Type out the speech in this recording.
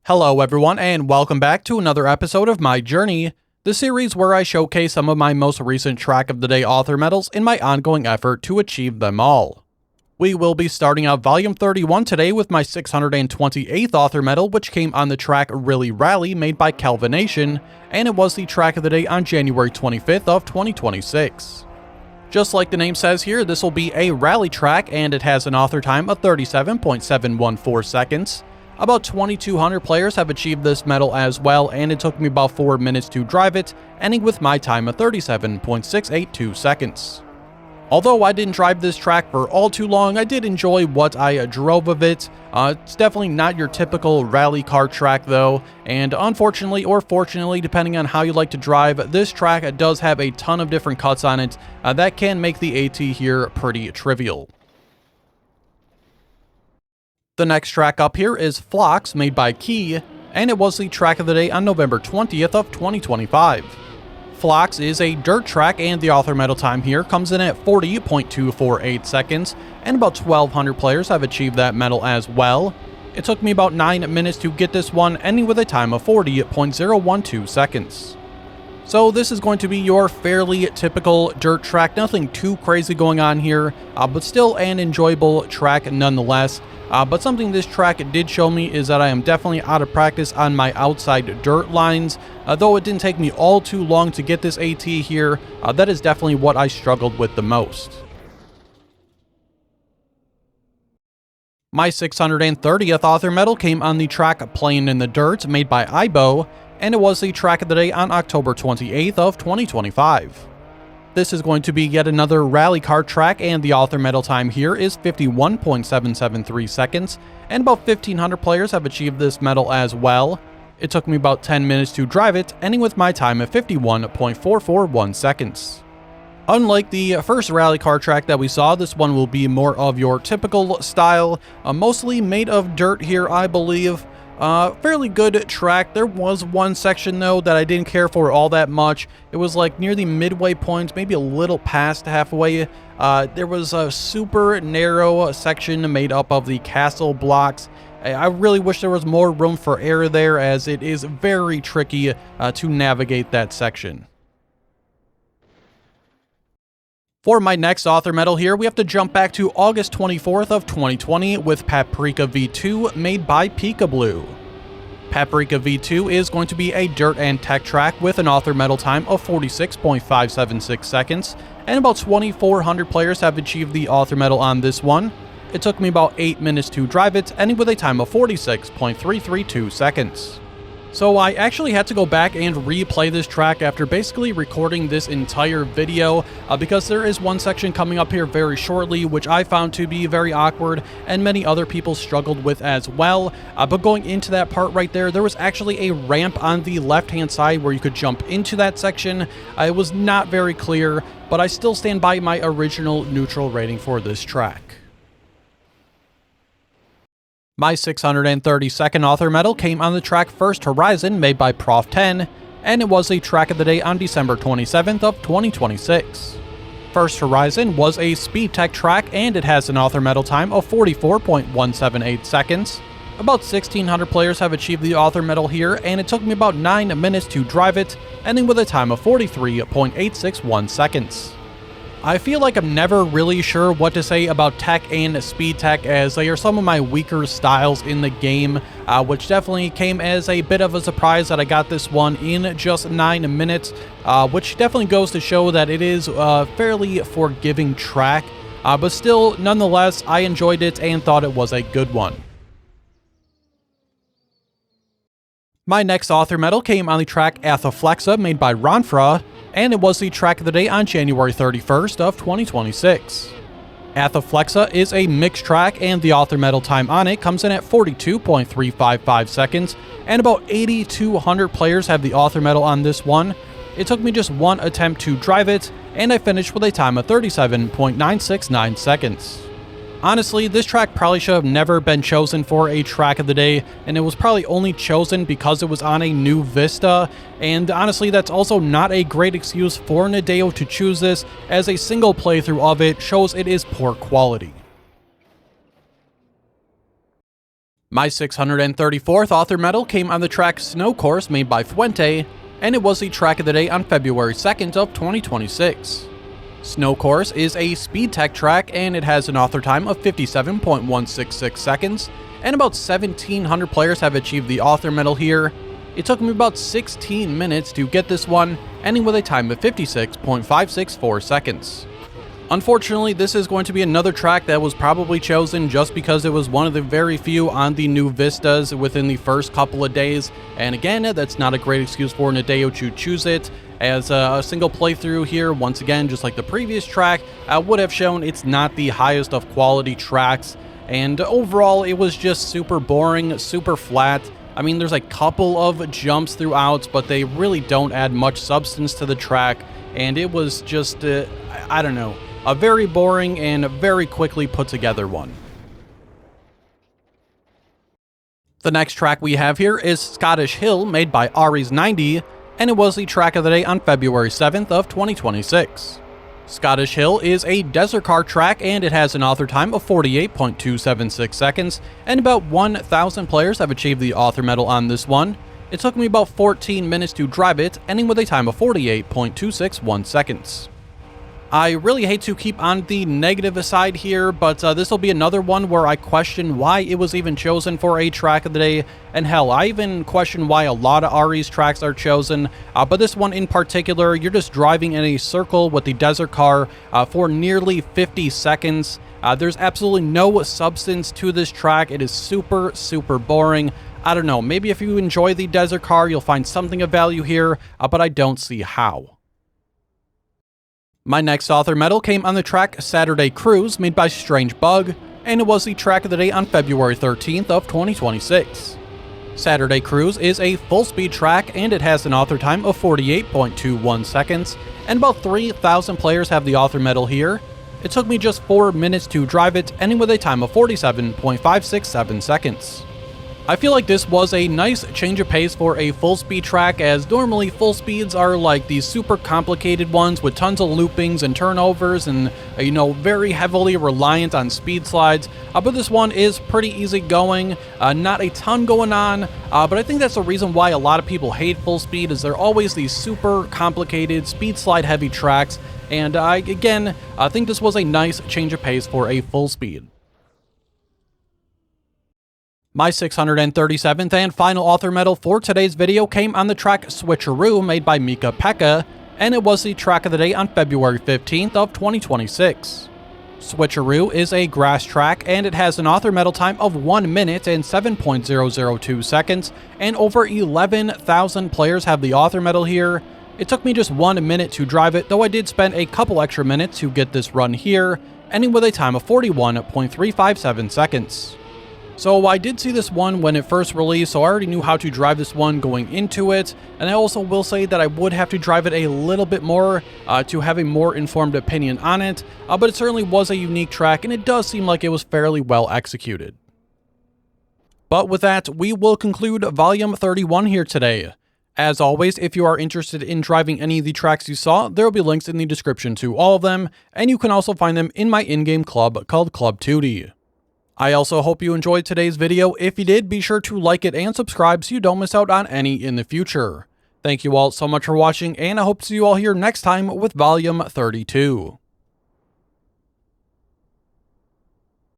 Hello everyone, and welcome back to another episode of My Journey, the series where I showcase some of my most recent Track of the Day author medals in my ongoing effort to achieve them all. We will be starting out Volume 31 today with my 628th author medal, which came on the track ReallyRally made by Calvination, and it was the Track of the Day on January 25th of 2026. Just like the name says here, this will be a rally track, and it has an author time of 37.714 seconds. About 2,200 players have achieved this medal as well, and it took me about 4 minutes to drive it, ending with my time of 37.682 seconds. Although I didn't drive this track for all too long, I did enjoy what I drove of it. It's definitely not your typical rally car track though, and unfortunately or fortunately, depending on how you like to drive, this track does have a ton of different cuts on it that can make the AT here pretty trivial. The next track up here is Phlox made by Key, and it was the Track of the Day on November 20th of 2025. Phlox is a dirt track, and the author medal time here comes in at 40.248 seconds, and about 1,200 players have achieved that medal as well. It took me about 9 minutes to get this one, ending with a time of 40.012 seconds. So this is going to be your fairly typical dirt track, nothing too crazy going on here, but still an enjoyable track nonetheless. But something this track did show me is that I am definitely out of practice on my outside dirt lines. Though it didn't take me all too long to get this AT here, that is definitely what I struggled with the most. My 630th author medal came on the track Playin in the Dirt made by Ibo, and it was the Track of the Day on October 28th of 2025. This is going to be yet another rally car track, and the author medal time here is 51.773 seconds, and about 1,500 players have achieved this medal as well. It took me about 10 minutes to drive it, ending with my time at 51.441 seconds. Unlike the first rally car track that we saw, this one will be more of your typical style, mostly made of dirt here, I believe. Fairly good track. There was one section though that I didn't care for all that much. It was like near the midway point, maybe a little past halfway. There was a super narrow section made up of the castle blocks. I really wish there was more room for error there, as it is very tricky to navigate that section. For my next author medal here, we have to jump back to August 24th of 2020 with Paprika V2 made by Peekaboo. Paprika V2 is going to be a dirt and tech track with an author medal time of 46.576 seconds, and about 2,400 players have achieved the author medal on this one. It took me about 8 minutes to drive it, ending with a time of 46.332 seconds. So I actually had to go back and replay this track after basically recording this entire video, because there is one section coming up here very shortly which I found to be very awkward and many other people struggled with as well. But going into that part right there, there was actually a ramp on the left hand side where you could jump into that section. It was not very clear, but I still stand by my original neutral rating for this track. My 632nd author medal came on the track First Horizon made by Prof 10, and it was the Track of the Day on December 27th of 2026. First Horizon was a speed tech track, and it has an author medal time of 44.178 seconds. About 1,600 players have achieved the author medal here, and it took me about 9 minutes to drive it, ending with a time of 43.861 seconds. I feel like I'm never really sure what to say about tech and speed tech, as they are some of my weaker styles in the game, which definitely came as a bit of a surprise that I got this one in just 9 minutes, which definitely goes to show that it is a fairly forgiving track, but still, nonetheless, I enjoyed it and thought it was a good one. My next author medal came on the track Athaflexa made by Ronfra, and it was the Track of the Day on January 31st of 2026. Athaflexa is a mixed track, and the author medal time on it comes in at 42.355 seconds, and about 8,200 players have the author medal on this one. It took me just one attempt to drive it, and I finished with a time of 37.969 seconds. Honestly, this track probably should have never been chosen for a Track of the Day, and it was probably only chosen because it was on a new Vista, and honestly that's also not a great excuse for Nadeo to choose this, as a single playthrough of it shows it is poor quality. My 634th author medal came on the track SnowCourse made by Teuty, and it was the track of the day on February 2nd of 2026. SnowCourse is a speed tech track, and it has an author time of 57.166 seconds, and about 1,700 players have achieved the author medal here. It took me about 16 minutes to get this one, ending with a time of 56.564 seconds. Unfortunately, this is going to be another track that was probably chosen just because it was one of the very few on the new vistas within the first couple of days, and again, that's not a great excuse for Nadeo to choose it, as a single playthrough here, once again, just like the previous track, would have shown it's not the highest of quality tracks, and overall, it was just super boring, super flat. I mean, there's a couple of jumps throughout, but they really don't add much substance to the track, and it was just, I don't know, a very boring and very quickly put together one. The next track we have here is Scottish Hill made by Aries90, and it was the track of the day on February 7th of 2026. Scottish Hill is a desert car track, and it has an author time of 48.276 seconds, and about 1,000 players have achieved the author medal on this one. It took me about 14 minutes to drive it, ending with a time of 48.261 seconds. I really hate to keep on the negative side here, but this will be another one where I question why it was even chosen for a track of the day, and hell, I even question why a lot of Ari's tracks are chosen, but this one in particular, you're just driving in a circle with the desert car for nearly 50 seconds. There's absolutely no substance to this track. It is super, super boring. I don't know, maybe if you enjoy the desert car, you'll find something of value here, but I don't see how. My next author medal came on the track Saturday Cruise made by Strange Bug, and it was the track of the day on February 13th of 2026. Saturday Cruise is a full-speed track, and it has an author time of 48.21 seconds, and about 3,000 players have the author medal here. It took me just 4 minutes to drive it, ending with a time of 47.567 seconds. I feel like this was a nice change of pace for a full speed track, as normally full speeds are like these super complicated ones with tons of loopings and turnovers and, you know, very heavily reliant on speed slides, but this one is pretty easy going, not a ton going on, but I think that's the reason why a lot of people hate full speed, is they're always these super complicated speed slide heavy tracks, and I think this was a nice change of pace for a full speed. My 637th and final author medal for today's video came on the track Switcheroo made by Mika Pekka, and it was the track of the day on February 15th of 2026. Switcheroo is a grass track, and it has an author medal time of 1 minute and 7.002 seconds, and over 11,000 players have the author medal here. It took me just 1 minute to drive it, though I did spend a couple extra minutes to get this run here, ending with a time of 41.357 seconds. So I did see this one when it first released, so I already knew how to drive this one going into it, and I also will say that I would have to drive it a little bit more to have a more informed opinion on it, but it certainly was a unique track, and it does seem like it was fairly well executed. But with that, we will conclude Volume 31 here today. As always, if you are interested in driving any of the tracks you saw, there will be links in the description to all of them, and you can also find them in my in-game club called Club Teuty. I also hope you enjoyed today's video. If you did, be sure to like it and subscribe so you don't miss out on any in the future. Thank you all so much for watching, and I hope to see you all here next time with Volume 32.